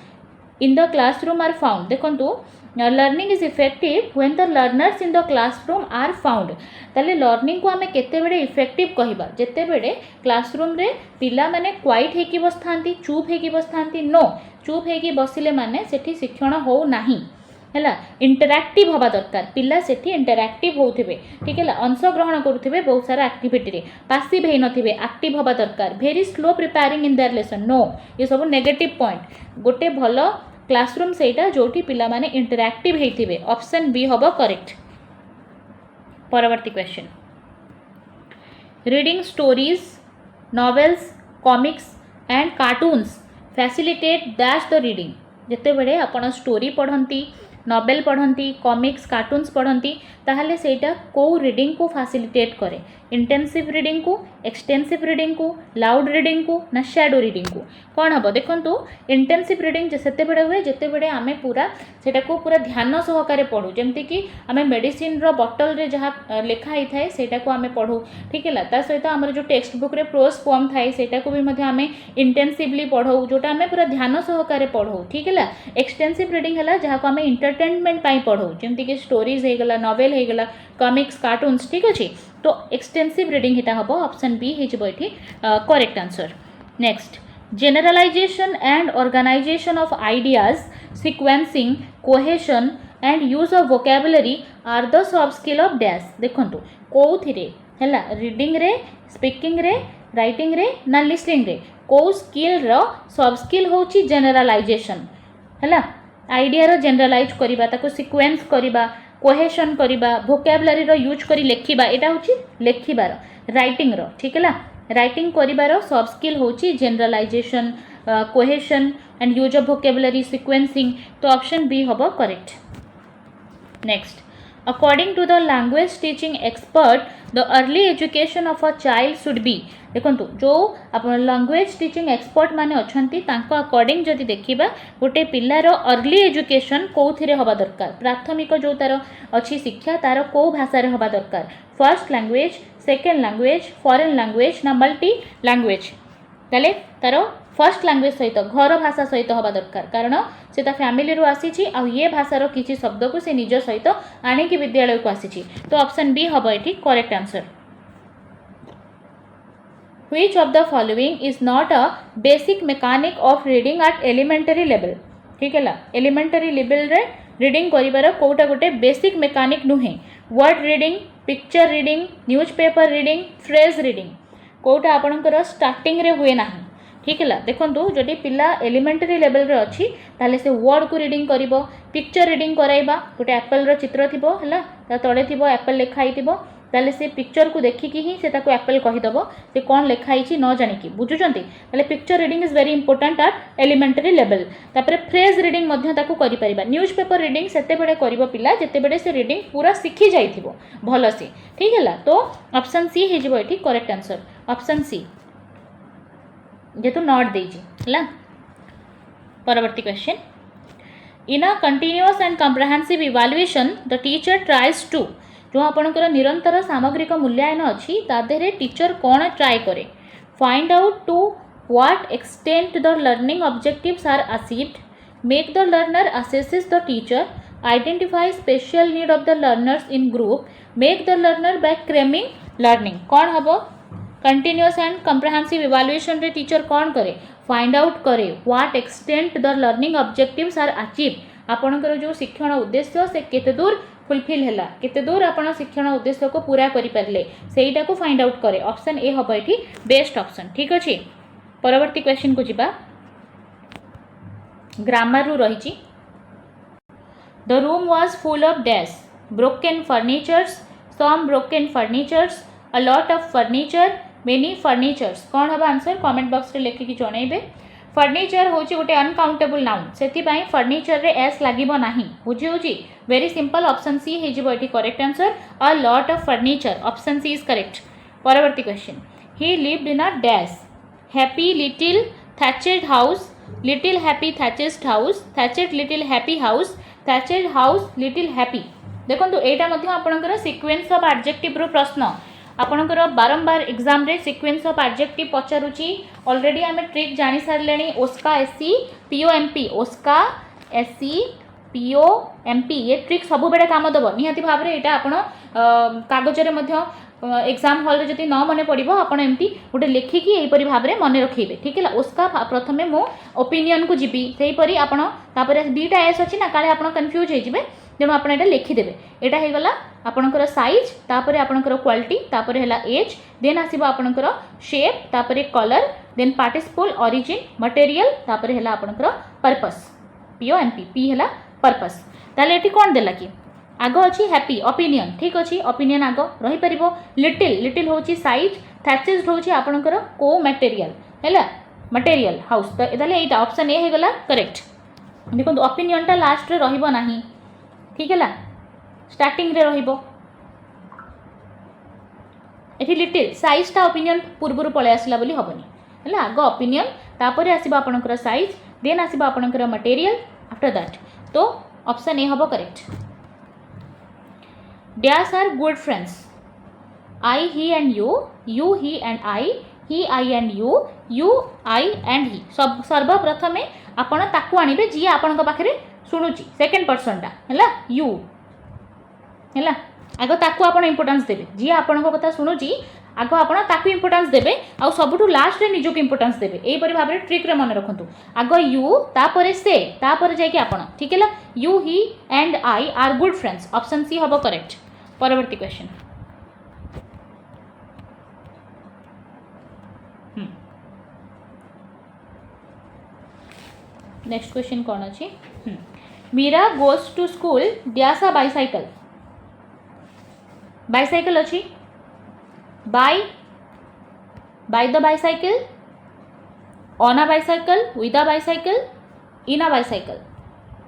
in the classroom are found देखंतु learning is effective when the learners in the classroom are found ताले लर्निंग को आमे केते बेडे इफेक्टिव कहिबा जेते बेडे क्लासरूम रे पिला माने क्वाइट हेकी बसथांती चुप हेकी बसथांती नो चुप हेकी बसिले माने सेठी शिक्षण हो नाही हैला इंटरैक्टिव हवा दरकार पिला सेठी इंटरैक्टिव होउथिबे ठीक है अंशग्रहण करुथिबे बहुत सारा एक्टिविटी रे पासिव हे नथिबे एक्टिव हवा दरकार very slow preparing in their lesson no ये सब नेगेटिव पॉइंट गोटे भलो क्लासरूम सेटा जोठी पिला माने इंटरैक्टिव हेथिबे ऑप्शन बी हबो करेक्ट। परवर्ती question reading stories novels comics and cartoons facilitate dash the reading जेते बेले आपण स्टोरी पढ़ंती नॉवेल पढ़ंती कॉमिक्स कार्टून्स पढ़ंती ताहले सेटा को रीडिंग को फैसिलिटेट करे इंटेंसिव रीडिंग को एक्सटेंसिव रीडिंग को लाउड रीडिंग को ना शैडो रीडिंग को कौन हम देखु इंटेंसिव रीडिंग जिते बड़े हुए जिते बड़े आम पूरा सेटा को पूरा ध्यान सहकारे पढ़ू जमती कि आम मेडिसिन रो बॉटल रे जहाँ लिखाई थाए सेटा को आम पढ़ू ठीक है ता सहित आम जो टेक्स्ट बुक रे प्रोज पोएम थाए सेटा को भी आम इंटेंसिवली पढ़ू जोटा आम पूरा ध्यान सहकारे पढ़ू ठीक है एक्सटेंसिव रीडिंग है जहाँ को आम एंटरटेनमेंट पढ़ू जमती कि स्टोरीज हो गला नॉवेल हो गला कॉमिक्स कार्टून्स ठीक अच्छे तो एक्सटेंसिव रीडिंग हिटा हम ऑप्शन बी हो correct answer. Next generalisation and organisation of ideas sequencing cohesion and use of vocabulary are the soft skill of dash देखंतु कोउथिरे हैला रीडिंग रे स्पीकिंग रे राइटिंग रे ना लिसनिंग रे को स्किल रो सॉफ्ट स्किल होची जनरलाइजेशन हैला आइडिया रो जनरलाइज करिबा ताको सीक्वेंस करिबा कोहेशन करिबा वोकैबुलरी रो यूज करी लेखिबा एटा होची लेखिबार राइटिंग रो ठीक है राइटिंग करिबार सॉफ्ट स्किल होची generalisation cohesion and use of vocabulary sequencing तो ऑप्शन बी हबो correct. Next according to the language teaching expert the early education of a child should be देखंतु जो आप लैंग्वेज टीचिंग एक्सपर्ट माने अछंती तांको according जदि देखिबा गोटे पिल्लार अर्ली एजुकेशन कोउथिरे हबा दरकार प्राथमिक जो तार अछि शिक्षा तार को भाषा रे हबा दरकार first language second language foreign language ना मल्टी लैंग्वेज ताले तार फर्स्ट लैंग्वेज सहित घर भाषा सहित हवा दरकार कारण से फैमिली रू आसी आ ये भाषार किसी शब्द को से निज सहित आणिकी विद्यालय को आसी तो ऑप्शन बी हम ये correct answer. Which of the following is not a basic mechanic of reading at elementary level ठीक है ला एलिमेंटरी लेवल रे रीडिंग करिबार कोटा गोटे बेसिक मेकानिक नुहे word reading picture reading newspaper reading phrase reading कोटा आपणकर स्टार्टिंग रे हुए ना ठीक है देखो जदि पिला एलिमेंटरी लेवल रे अच्छी ताले से वर्ड को रीडिंग करिवो पिक्चर रीडिंग कराइबा गोटे एप्पल रो चित्र थिबो हला ता तळे थिबो एप्पल लिखाई थिबो ताले से पिक्चर को देखिकी ही से ताको एप्पल कहिदबो से कौन लिखाई छी न जानिकी बुझुचंती ताले picture reading is very important at elementary level तापर फ्रेज रीडिंग मध्य ताको करि परिबा न्यूज़पेपर रीडिंग सेते बेडे करिवो पिला जेते बेडे से रीडिंग पूरा सिखी जाइथिबो भलो से ठीक है तो ऑप्शन सी हे जिवो एठी करेक्ट आंसर ऑप्शन सी जेतु नॉट देजी हला। परवर्ती question in a continuous and comprehensive evaluation the teacher tries to जो आपणकर निरंतर सामग्रिक मूल्यांकन अच्छी तादेरे टीचर कौन ट्राए करे find out to what extent the learning objectives are achieved make the learner assesses the teacher identify special need of the learners in group make the learner by cramming learning कौन हम continuous and comprehensive evaluation रे teacher कौन करे find out करे what extent the learning objectives are achieved आपणकर जो शिक्षण उद्देश्य से केते दूर फुलफिल हैला केते दूर आपण शिक्षण उद्देश्य को पूरा करि परले सेईटा को फाइंड आउट करे ऑप्शन ए हबो एठी बेस्ट ऑप्शन ठीक अछि। परवर्ती क्वेश्चन को जिबा ग्रामर रु रहिछि the room was full of dash broken furnitures some broken furnitures a lot of furniture many furnitures कौन हम आंसर कमेंट बॉक्स रे लिखिकी जणैबे फर्निचर हूँ गोटे अनकाउंटेबल नाउन से फर्निचर रे एस लगे ना बुझी हूँ वेरी सिंपल ऑप्शन सी हो correct answer a lot of furniture option C is correct. परवर्ती question he lived in a dash happy little thatched house little happy thatched little happy house thatched house little happy. देखो यहाँ आपंकर sequence of adjective रो प्रश्न आपणकर बारंबार exam रे sequence of adjective पचारुची already आम trick जानी सारे ओस्का एससी पीओएमपी ओस्का एससी पीओएमपी ये ट्रिक सब बेले काम दब निहाती भाव में यहाँ आप कागजरे एग्जाम हॉल जब न मन पड़ो आपड़ एमती गोटे लेखिकी यहीपरी भाव में मन रखेबे ठीक है। ओस्का प्रथम मु ओपिनियन को जीवी सेहीपरी आपड़ दुईटा एस अच्छी ना काले आप कन्फ्यूज होइजिबे तेणु आप लिखिदेवे यहाँ होगा आपणकर साइज तापर आपणकर क्वालिटी तापर है एज देन आसीबो आपणकर शेप तापर colour then participle origin material तापर है आपणकर पर्पस पीओएमपी पी है पर्पस ताले एटी कोन देला कि आग अच्छी हैप्पी ओपिनियन ठीक अच्छी ओपिनियन आग रही परिबो लिटिल लिटिल होची साइज थैचेड होची आपणकर को मटेरियल हैला मटेरियल हाउस तो ताले एटा ऑप्शन ए हेगला करेक्ट। देखो ओपिनियन टा लास्ट रे रहिबो नाही ठीक है स्टार्टिंग रे रहिबो एठी लिटिल साइज टा ओपिनियन पूर्व पळे आसला बोली हबनी हैला आग ओपिनियन तापर आसीबो आपणकर साइज देन आसीबो आपणकर मटेरियल आफ्टर दैट तो ऑप्शन ए हबो correct. Dash are good friends I he and you he and I he I and you I and he सब सर्वप्रथमे आपण ताकू आनिबे जी आपणक पाखरे शुणुची सेकेंड पर्सन टा हैला यू हैला आग ताकू आपण इंपोर्टेंस देबे जी आपणक कथा शुणुची आग आपण ताकू इंपोर्टेंस देबे आ सबुठु लास्ट रे निजको इंपोर्टेंस देबे एही परि भाबरे ट्रिक रे मन रखंतु आग यू तापरे से तापरे जाय कि आपण ठीक हैला you he and I are good friends option C हबो करेक्ट। परवर्ती क्वेश्चन नेक्स्ट क्वेश्चन कौन अच्छी Meera goes to school dash a bicycle bicycle अच्छी by the bicycle on a bicycle with a bicycle in a bicycle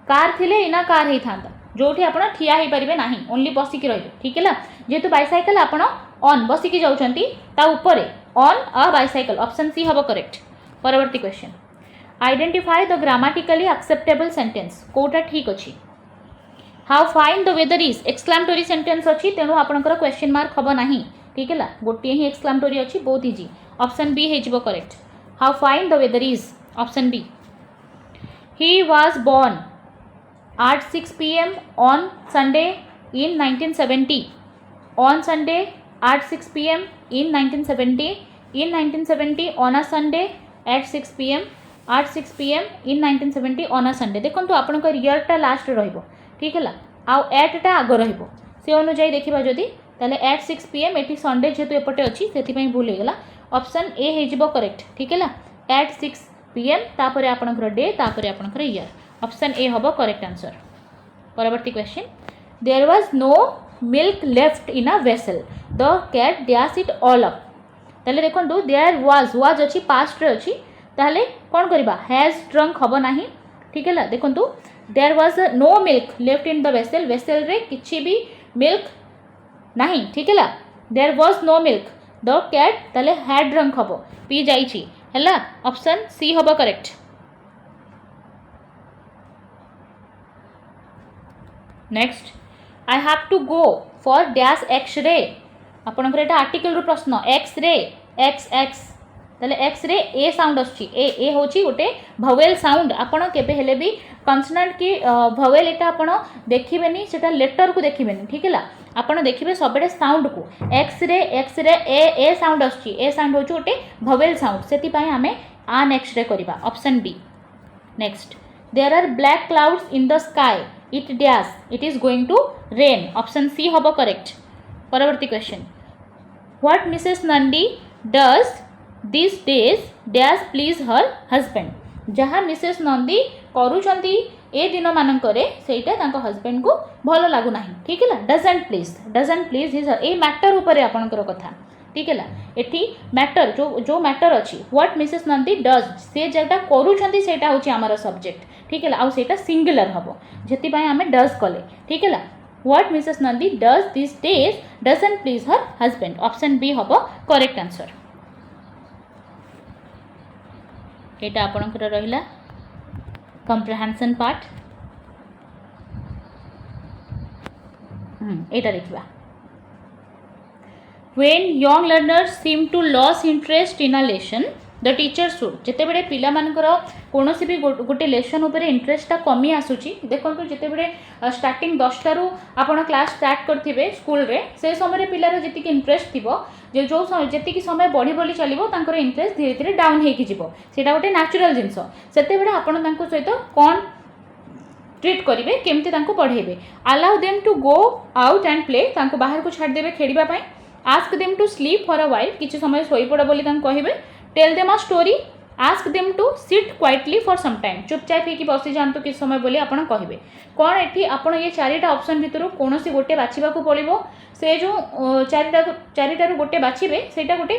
car थिले इना car ही था जो आप ठिया हो पारे ना ओनली बसिकी रही ठीक है जेहेतु बाइसाइकल आप ऑन बसिकी जाऊँगी on a bicycle option C हम करेक्ट। परवर्ती question identify the grammatically acceptable sentence कोटा ठीक अच्छी how fine the weather is exclamatory sentence अच्छी तेणु आपंकर क्वेश्चन मार्क हम ना ठीक है गोटे ही एक्सक्लामेटरी अच्छी बहुत इजी ऑप्शन बी हो correct how fine the weather is option B. He was born at 6 p.m. on Sunday in 1970 on Sunday at 6 p.m. in 1970 in 1970 on a Sunday at 6 p.m. at 6 p.m. in 1970 on a Sunday देखो आपण year टा last रहिबो ठीक है आउ eight टा आग रहिबो से अनुसार देखा जदि ताले एट 6 p.m. एटी संडे जेहेतु एपटे अच्छी से भूल होगा ऑप्शन ए हो करेक्ट ठीक है एट 6 p.m. तापर आपणकर डे तापर आपणकर ईयर ऑप्शन ए हम करेक्ट आंसर। परवर्ती question there was no milk left in a vessel the cat dash it all up ताले देखो देयर वाज अच्छी पास्ट रे अच्छी ताले कौन करबा हैज ड्रंक हम ना ठीक है देखो there was no milk left in the vessel vessel रे किछि भी मिल्क नहीं ठीक है there was no milk the cat ताले हैड ड्रंक हम पी जाइछि हैला ऑप्शन सी हम correct. Next I have to go for dash X ray आपंकर यहाँ आर्टिकल रू प्रश्न एक्स रे एक्स एक्स ताले एक्स रे ए साउंड आछी ए हूँ गोटे भवेल साउंड आपड़ के भी कन्सोनेंट की भवेल यहाँ आपड़ देखिए से लेटर को देखिए ठीक है आपड़ देखिए सब साउंड को एक्स रे ए साउंड आछी ए साउंड हूँ गोटे भवेल साउंड से आम आन एक्स रे करवा option B. Next there are black clouds in the sky it dash it is going to rain option C हम करेक्ट। परवर्ती question what Mrs Nandi does this days dash please her husband जहाँ Mrs Nandi करूँगी ए दिन मानकरे सेटा तांको husband को भल लगुना ठीक है doesn't please his a matter उपरे आपणकर कथा ठीक है एठी मैटर जो मैटर अच्छी व्हाट मिसेस नंदी डज से जेटा करूछंती सेटा होची हमर सब्जेक्ट ठीक है आउ सेटा सिंगुलर हबो जेति पय हमें डज कले ठीक है what Mrs Nandi does this days doesn't please her husband option B हबो करेक्ट आंसर एटा आपनकर रहिला कम्प्रिहेंशन पार्ट एटा देखिबा when young learners seem to lose interest in a lesson the teacher should जेते बेले पिला मानकर कोनोसी भी गोटे लेसन ऊपर इंटरेस्ट कमी आसुची देखंतु जेते बेले स्टार्टिंग 10 टारू आपण क्लास स्टार्ट करथिबे स्कूल रे से समय रे पिलार जेति कि इंटरेस्ट थिबो जे जो जेति कि समय बढ़ी बढ़ी चलिबो तांकर इंटरेस्ट धीरे धीरे डाउन हेकि जिवो सेटा गोटे नेचुरल जिंस सेते बेले आपण तांको सहित कोन ट्रीट करिवे केमति तांको पढेबे allow them to go out and play तांको बाहर को छाड़ देबे खेडिबा पई ask them to sleep for a while किछि समय सोई पड़ बोली तांको कहिबे tell them a story ask them to sit quietly for some time चुपचाप होइकी बसी जांतु किछि समय बोली आपण कहिबे कोन एठी आपण ये चारिटा ऑप्शन भितरु कोनोसी गोटे बाछिबा को पड़िबो से जो चारिटा गोटे बाछिबे सेटा गोटे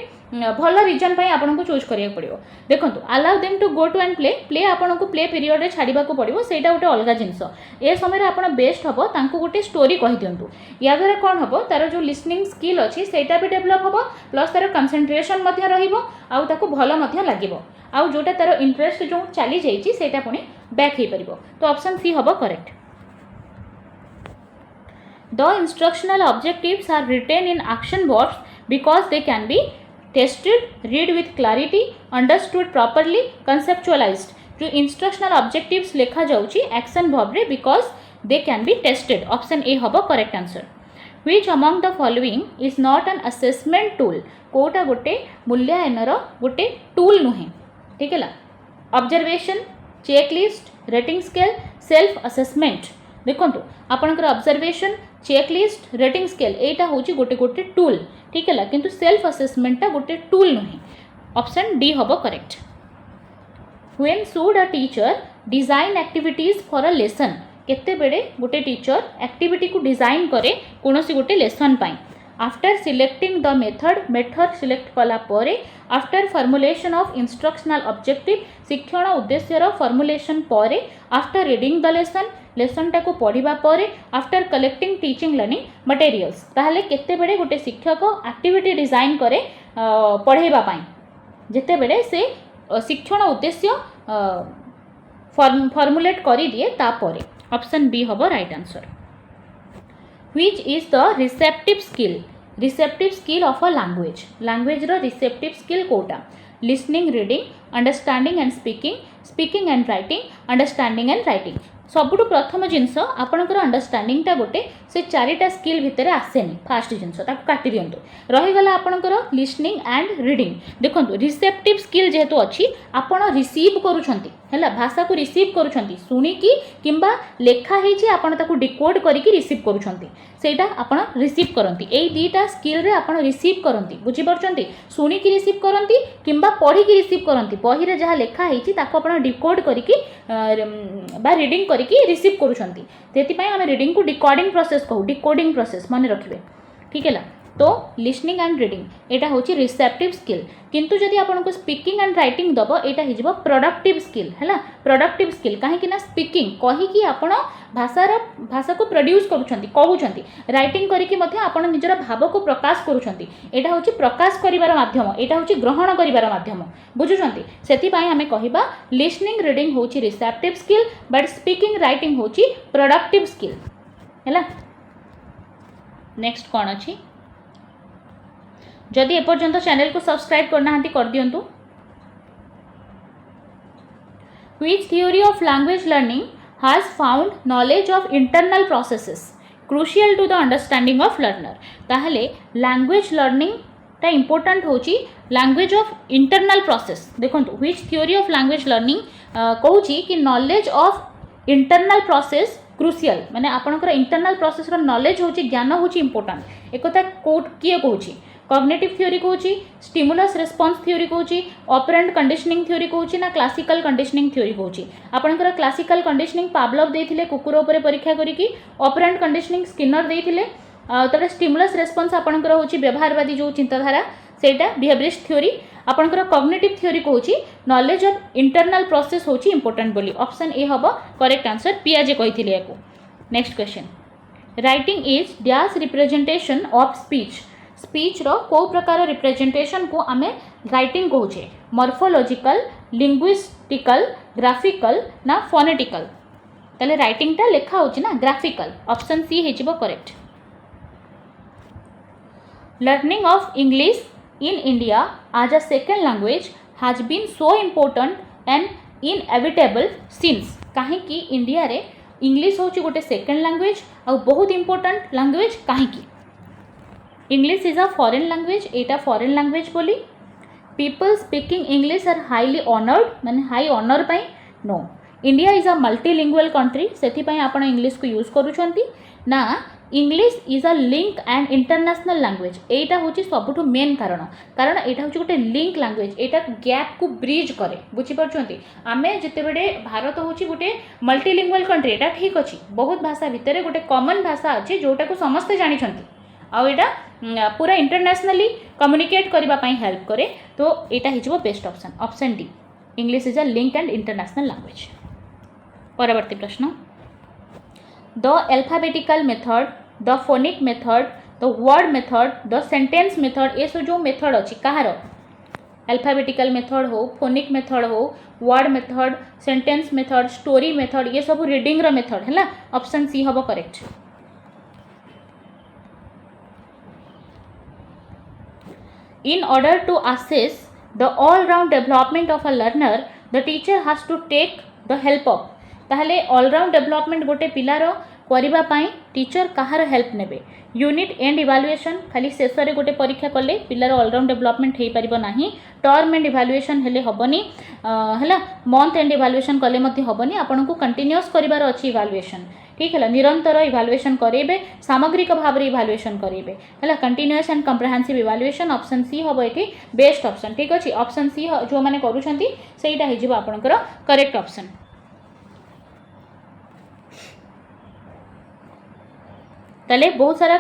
भल रीजन पई आपन को चूज करिया पड़िबो देखंतु allow them to go to and play play आपन को प्ले पीरियड रे छाड़ीबा को पड़िबो सेटा गोटे अलगा जिंस ए समय रे आपन बेस्ट हबो तांको गोटे स्टोरी कहि दियंतु या द्वारा कोन हबो तार जो लिसनिंग स्किल अछि सेटा भी डेवलप हबो प्लस तार कंसंट्रेशन मध्ये रहिबो आउ ताको भल मध्ये लागिबो आउ जोटा तार इंटरेस्ट जो चली जाईची सेटा पुनी बैक हे परिबो तो ऑप्शन सी हबो correct The instructional objectives are written in action verbs because they can be tested, read with clarity, understood properly, conceptualized. जो instructional objectives लिखा जाउची action verb रे because they can be tested. Option A हबो correct answer. Which among the following is not an assessment tool? Kota गोटे मूल्यांकन गोटे tool नुहे ठीक है observation checklist rating scale self assessment देखंतु आपनकर ऑब्जर्वेशन चेकलिस्ट रेटिंग स्केल एटा होची गोटे गोटे टूल ठीक है किंतु सेल्फ असेसमेंट टा गोटे टूल नुहे ऑप्शन डी हबो correct when should a teacher design activities for a lesson केते बेडे गोटे टीचर एक्टिविटी को डिजाइन करे कोनोसी गोटे lesson pi after selecting the method select कला परे after formulation of instructional objective शिक्षण उद्देश्यर फॉर्मुलेशन परे आफ्टर रीडिंग द लेसन टाको पढ़िबा परे after collecting teaching learning materials ताहले केते बेडे गोटे शिक्षक एक्टिविटी डिजाइन करे पढ़ेबा पाई जेते बेडे से शिक्षण उद्देश्य फॉर्मुलेट करी दिए ता परे ऑप्शन बी हबो right answer which is the receptive skill of a language रो receptive skill कोटा listening reading understanding and speaking and writing understanding and writing सबुठु प्रथम जिनस आपनकर अंडरस्टैंडिंग टा गोटे से चारिटा स्किल भितर आसेनी फास्ट जिनस ताको काटी दियंतु रही गला आपनकर लिसनिंग एंड रीडिंग देखंतु रिसेप्टिव स्किल जेहेतु अछि आपण रिसीव करूछंती हैला भाषा को रिसीव करूछंती सुनी की किंबा लेखा हेछि आपण ताको डिकोड करी की रिसीव करूछंती सेटा आपण रिसीव करंती एई दीटा स्किल रे आपण रिसीव करंती बुझी परछंती सुनी की रिसीव करंती किंबा पढ़ी की रिसीव करंती बही रे जहा लेखा हेछि ताको आपण डिकोड करी की बा रीडिंग करी रिसीव करूछंती तेति पय हम रीडिंग को डिकोडिंग प्रोसेस कहू डिकोडिंग प्रोसेस माने रखिबे ठीक है तो लिसनिंग एंड रीडिंग एटा होची रिसेप्टिव स्किल किंतु जदि आपन को स्पीकिंग एंड राइटिंग दबो एटा हिजबो प्रोडक्टिव स्किल हैला प्रोडक्टिव स्किल काहे कि ना स्पीकिंग कहि कि आपन भाषा को प्रोड्यूस करूछंती कहूछंती राइटिंग करी कि मध्ये आपन निजरा भाव को प्रकाश करूछंती एटा होची प्रकाश करिवार माध्यम एटा होची ग्रहण करिवार माध्यम बुझुछंती सेति पय हमें कहिबा लिसनिंग रीडिंग होची receptive skill but speaking writing होची प्रोडक्टिव स्किल हैला नेक्स्ट कोन अछि जदि एपर्यंत चैनल को सब्सक्राइब करना हांती कर दियंतु Which theory of language learning has found knowledge of internal processes crucial to the understanding of learner ताहले language learning ता important होची language of internal process देखंतु which theory of language learning कहूची कि knowledge of internal process crucial माने आपनकर internal process रो knowledge होची ज्ञान होची important एकता कोड किए कहूची कॉग्निटिव थ्योरी कहूची स्टिमुलस रेस्पॉन्स थ्योरी कहूची ऑपरेंट कंडीशनिंग थ्योरी कहूची ना क्लासिकल कंडीशनिंग थ्योरी कहूची आपनकर क्लासिकल कंडीशनिंग पावलोव देथिले कुकुर ऊपर परीक्षा करिकी ऑपरेंट कंडीशनिंग स्किनर देथिले तापर स्टिमुलस रेस्पॉन्स आपणकर होची व्यवहारवादी जो चिंताधारा सेटा बिहेवियरिस्ट थ्योरी आपणकर कॉग्निटिव थ्योरी कहूची नॉलेज ऑफ इंटरनल प्रोसेस होची इंपोर्टेंट बोली ऑप्शन ए हबो करेक्ट आंसर पियाजे कहिथिले याको। Next question writing is dash representation of speech speech रो को प्रकार रिप्रेजेंटेशन को आमे राइटिंग कहूचे मॉर्फोलॉजिकल लिंग्विस्टिकल ग्राफिकल ना फोनेटिकल ताले राइटिंग टा लेखा होची ना ग्राफिकल ऑप्शन सी हेजिबो correct. Learning of English in India as a second language has been so important and inevitable since कहीं कि इंडिया रे इंग्लिश होची गोटे सेकेंड लैंग्वेज और बहुत इंपोर्टेंट लैंग्वेज कहीं कि English is a foreign language एटा फॉरेन लैंग्वेज बोली people speaking English are highly honoured माने हाई ऑनर पाई no India is a multilingual country सेथि पाई आपण इंग्लिश को यूज करूछंती ना English is a link and international language एटा होची सबुठु मेन कारण एटा होची गोटे लिंक लैंग्वेज एटा गैप को ब्रिज करे बुझी परछंती आमे जते बेडे भारत होची गोटे मल्टीलिंगुअल कंट्री एटा ठीक अछि बहुत भाषा भितरे गोटे कॉमन भाषा अछि जोटा को समस्त जानि छंती आ एटा पूरा इंटरनेशनली कम्युनिकेट करबा पई हेल्प करे तो एटा हिजबो best option option D English is a link and international language. परवर्ती प्रश्न the alphabetical method the phonic method the word method the sentence method ये सब जो मेथड अच्छी कहार alphabetical method हो phonic method हो word method sentence method story method ये सब रीडिंग रो मेथड है ना ऑप्शन सी हबो correct. In order to assess the all round development of a learner the teacher has to take the help of ताहले all-round development गोटे पिलार करबा पाई teacher कहार help नेबे unit end evaluation खाली शेष रे गोटे परीक्षा कले पिलार ऑलराउंड डेवलपमेंट हेई परिबो नाही टर्म एंड इवैल्यूएशन हेले हबनी हला मंथ एंड इवैल्यूएशन कले मध्ये हबनी आपन को कंटीन्यूअस करिवार अछि इवैल्यूएशन ठीक है निरंतर इवैल्यूएशन करेबे सामग्रिक भाव इवैल्यूएशन करेबे हला continuous and comprehensive evaluation option C हबो एठी बेस्ट ऑप्शन ठीक अछि ऑप्शन सी जो माने करूछंती सेटा हिजिबो आपनकर करेक्ट ऑप्शन। ताले बहुत सारा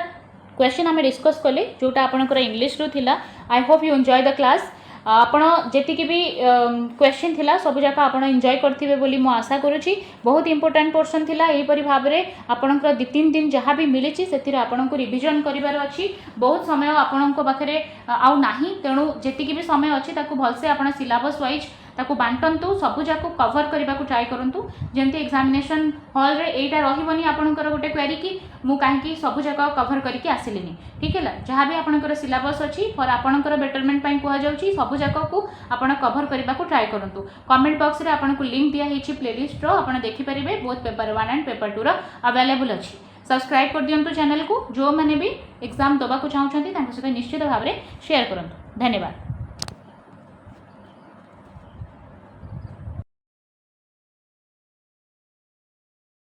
क्वेश्चन आम डिस्कस कले जोटा आपनकर इंग्लिश रू थिला I hope you enjoy the class आपण जेतिकी भी क्वेश्चन थिला सब जाक आपण एंजॉय करथिबे बोली मो आशा करूची बहुत इंपोर्टेंट पोर्शन थिला एही परि भाव रे आपनकर 2-3 दिन जहाँ भी मिलिची सेतिर आपनको रिवीजन करिवार अछि बहुत समय आपनको पाखरे आउ नाही तेणु जेतिकी भी समय अछि ताकू भलसे आपण सिलेबस वाइज ताकू बांटंतु सबु जाको कवर करबा को ट्राई करंतु जेंति एग्जामिनेशन हॉल रे एटा रहिबनी आपनकर गोटे क्वेरी की मु काहे की सबु जाको कवर करके आसिलिनी ठीक है जहाँ भी आपनकर सिलेबस अछि फॉर आपनकर बेटरमेंट पई कुआ जाउची सबु जाको को आपण कवर करबा को ट्राई करंतु कमेंट बॉक्स रे आपनको लिंक दिया हेची प्लेलिस्ट रो आपण देखि परिबे बोथ पेपर 1 एंड पेपर 2 रो अवेलेबल अछि सब्सक्राइब कर दियंतु चैनल को जो माने भी एग्जाम दबा को चाहउछंती तांको सहित निश्चित भाव रे शेयर करंतु धन्यवाद।